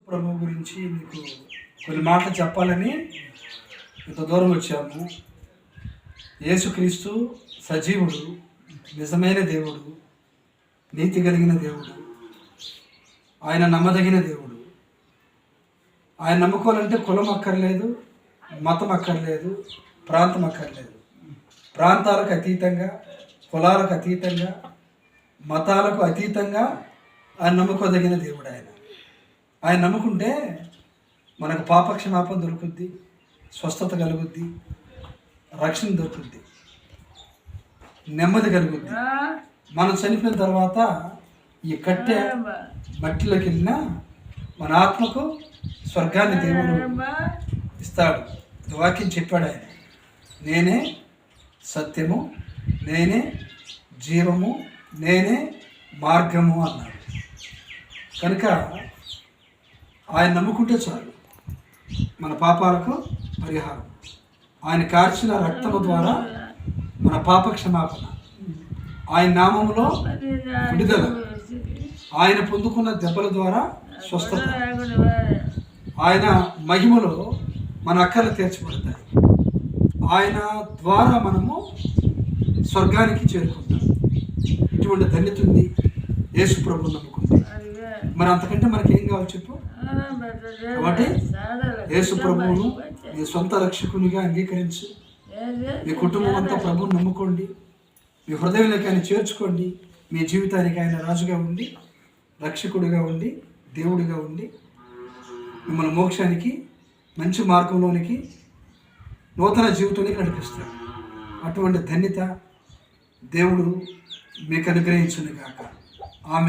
ప్రభు గురించి మీకు కొన్ని మాటలు చెప్పాలని ఇంత దూరం వచ్చాము. యేసుక్రీస్తు సజీవుడు, నిజమైన దేవుడు, నీతి కలిగిన దేవుడు, ఆయన నమ్మదగిన దేవుడు. ఆయన నమ్ముకోవాలంటే కులం అక్కర్లేదు, మతం అక్కర్లేదు, ప్రాంతం అక్కర్లేదు. ప్రాంతాలకు అతీతంగా, కులాలకు అతీతంగా, మతాలకు అతీతంగా ఆయన నమ్ముకోదగిన దేవుడు. ఆయన నమ్ముకుంటే మనకు పాపక్షమాపణ దొరుకుద్ది, స్వస్థత కలుగుద్ది, రక్షణ దొరుకుద్ది, నెమ్మది కలుగుద్ది. మనం చనిపోయిన తర్వాత ఈ కట్టె మట్టిలోకి వెళ్ళినా మన ఆత్మకు స్వర్గాన్ని దేవుడు ఇస్తాడు. వాక్యం చెప్పాడు ఆయన, నేనే సత్యము, నేనే జీవము, నేనే మార్గము అన్నాడు. కనుక ఆయన నమ్ముకుంటే చాలు, మన పాపాలకు పరిహారం. ఆయన కార్చిన రక్తము ద్వారా మన పాప క్షమాపణ, ఆయన నామములో విడుదల, ఆయన పొందుకున్న దెబ్బల ద్వారా స్వస్థత, ఆయన మహిమలో మన అక్కర్లు తీర్చబడతాయి. ఆయన ద్వారా మనము స్వర్గానికి చేరుకుంటాం. ఇటువంటి ధన్యత ఉంది యేసు ప్రభు నమ్ముకుంటే. మరి అంతకంటే మనకి ఏం కావాలి చెప్పు? కాబట్టి యేసు ప్రభువును మీ సొంత రక్షకునిగా అంగీకరించు. మీ కుటుంబం అంతా ప్రభువును నమ్ముకోండి. మీ హృదయంలోకి ఆయన చేర్చుకోండి. మీ జీవితానికి ఆయన రాజుగా ఉండి, రక్షకుడిగా ఉండి, దేవుడిగా ఉండి మిమ్మల్ని మోక్షానికి, మంచి మార్గంలోనికి, నూతన జీవితానికి నడిపిస్తాడు. అటువంటి ధన్యత దేవుడు మీకు అనుగ్రహించును గాక. ఆమె